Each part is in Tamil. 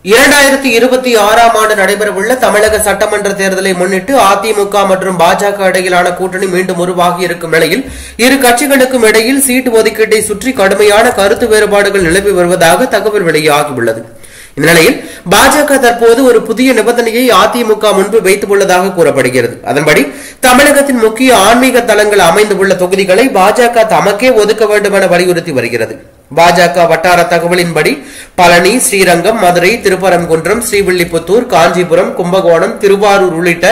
2026ஆம் ஆண்டு நடைபெறவுள்ள தமிழக சட்டமன்ற தேர்தலை முன்னிட்டு அதிமுக மற்றும் பாஜக இடையிலான கூட்டணி மீண்டும் உருவாகி இருக்கும் நிலையில் இரு கட்சிகளுக்கும் இடையில் சீட்டு ஒதுக்கீட்டை சுற்றி கடுமையான கருத்து வேறுபாடுகள் நிலவி வருவதாக தகவல் வெளியாகியுள்ளது. இந்த நிலையில் பாஜக தற்போது ஒரு புதிய நிபந்தனையை அதிமுக முன்பு வைத்துள்ளதாக கூறப்படுகிறது. அதன்படி தமிழகத்தின் முக்கிய ஆன்மீக தலங்கள் அமைந்துள்ள தொகுதிகளை பாஜக தமக்கே ஒதுக்க வேண்டும் என வலியுறுத்தி வருகிறது. பாஜக வட்டார தகவலின்படி பழனி, ஸ்ரீரங்கம், மதுரை, திருப்பரங்குன்றம், ஸ்ரீவில்லிபுத்தூர், காஞ்சிபுரம், கும்பகோணம், திருவாரூர் உள்ளிட்ட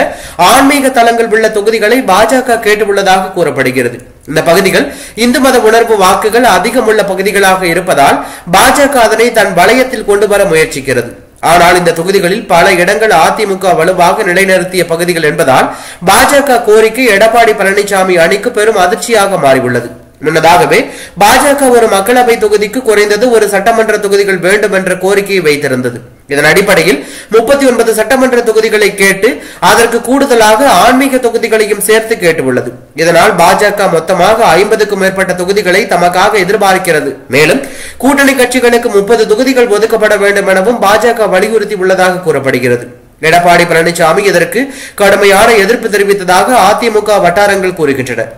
ஆன்மீக தலங்கள் உள்ள தொகுதிகளை பாஜக கேட்டுள்ளதாக கூறப்படுகிறது. இந்த பகுதிகள் இந்து மத உணர்வு வாக்குகள் அதிகம் உள்ள பகுதிகளாக இருப்பதால் பாஜக அதனை தன் வளையத்தில் கொண்டு வர முயற்சிக்கிறது. ஆனால் இந்த தொகுதிகளில் பல இடங்கள் அதிமுக வலுவாக நிலைநிறுத்திய பகுதிகள் என்பதால் பாஜக கோரிக்கை எடப்பாடி பழனிசாமி அணிக்கு பெரும் அதிர்ச்சியாக மாறியுள்ளது. முன்னதாகவே பாஜக ஒரு மக்களவை தொகுதிக்கு குறைந்தது ஒரு சட்டமன்ற தொகுதிகள் வேண்டும் என்ற கோரிக்கையை வைத்திருந்தது. இதன் அடிப்படையில் 39 சட்டமன்ற தொகுதிகளை கேட்டு அதற்கு கூடுதலாக ஆன்மீக தொகுதிகளையும் சேர்த்து கேட்டுள்ளது. இதனால் பாஜக மொத்தமாக 50க்கும் மேற்பட்ட தொகுதிகளை தமக்காக எதிர்பார்க்கிறது. மேலும் கூட்டணி கட்சிகளுக்கு 30 தொகுதிகள் ஒதுக்கப்பட வேண்டும் எனவும் பாஜக வலியுறுத்தி உள்ளதாக கூறப்படுகிறது. எடப்பாடி பழனிசாமி இதற்கு கடுமையான எதிர்ப்பு தெரிவித்ததாக அதிமுக வட்டாரங்கள் கூறுகின்றன.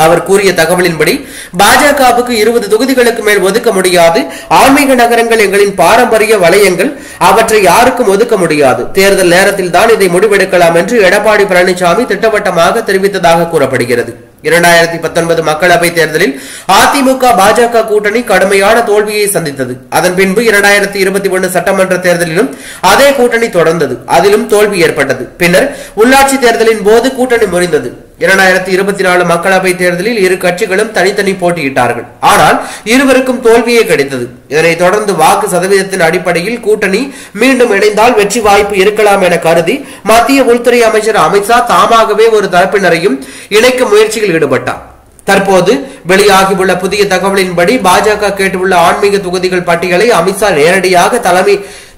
அவர் கூறிய தகவலின்படி பாஜகவுக்கு 20 தொகுதிகளுக்கு மேல் ஒதுக்க முடியாது. ஆன்மீக நகரங்கள் எங்களின் பாரம்பரிய வலயங்கள், அவற்றை யாருக்கும் ஒதுக்க முடியாது. தேர்தல் நேரத்தில் தான் இதை முடிவெடுக்கலாம் என்று எடப்பாடி பழனிசாமி திட்டவட்டமாக தெரிவித்ததாக கூறப்படுகிறது. 2019 மக்களவை தேர்தலில் அதிமுக பாஜக கூட்டணி கடுமையான தோல்வியை சந்தித்தது. அதன் பின்பு 2021 சட்டமன்ற தேர்தலிலும் அதே கூட்டணி தொடர்ந்தது. அதிலும் தோல்வி ஏற்பட்டது. பின்னர் உள்ளாட்சி தேர்தலின் போது கூட்டணி முறிந்தது. 2024 மக்களவை தேர்தலில் இரு கட்சிகளும் தனித்தனி போட்டியிட்டார்கள். ஆனால் இருவருக்கும் தோல்வியே கிடைத்தது. இதனைத் தொடர்ந்து வாக்கு சதவீதத்தின் அடிப்படையில் கூட்டணி மீண்டும் இணைந்தால் வெற்றி வாய்ப்பு இருக்கலாம் என கருதி மத்திய உள்துறை அமைச்சர் அமித்ஷா தாமாகவே ஒரு தரப்பினரையும் இணைக்கும் முயற்சியில் ஈடுபட்டார். தற்போது வெளியாகியுள்ள புதிய தகவலின்படி பாஜக கேட்டுள்ள ஆன்மீக தொகுதிகள் பட்டியலை அமித்ஷா நேரடியாக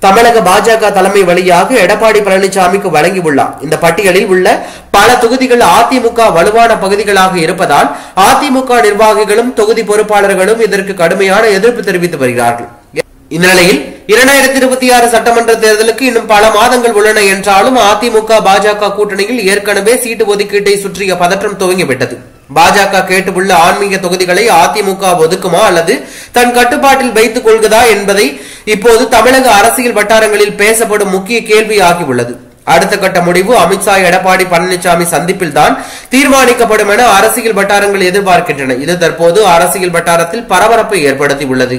தமிழக பாஜக தலைமை வழியாக எடப்பாடி பழனிசாமிக்கு வழங்கியுள்ளார். இந்த பட்டியலில் உள்ள பல தொகுதிகள் அதிமுக வலுவான பகுதிகளாக இருப்பதால் அதிமுக நிர்வாகிகளும் தொகுதி பொறுப்பாளர்களும் இதற்கு கடுமையான எதிர்ப்பு தெரிவித்து வருகிறார்கள். இந்நிலையில் 2026 சட்டமன்ற தேர்தலுக்கு இன்னும் பல மாதங்கள் உள்ளன என்றாலும் அதிமுக பாஜக கூட்டணியில் ஏற்கனவே சீட்டு ஒதுக்கீட்டை சுற்றிய பதற்றம் துவங்கிவிட்டது. பாஜக கேட்டுள்ள ஆன்மீக தொகுதிகளை அதிமுக ஒதுக்குமா அல்லது தன் கட்டுப்பாட்டில் வைத்துக் கொள்கிறதா என்பதை இப்போது தமிழக அரசியல் வட்டாரங்களில் பேசப்படும் முக்கிய கேள்வியாகியுள்ளது. அடுத்த கட்ட முடிவு அமித்ஷா எடப்பாடி பழனிசாமி சந்திப்பில் தான் தீர்மானிக்கப்படும் என அரசியல் வட்டாரங்கள் எதிர்பார்க்கின்றன. இது தற்போது அரசியல் வட்டாரத்தில் பரபரப்பை ஏற்படுத்தியுள்ளது.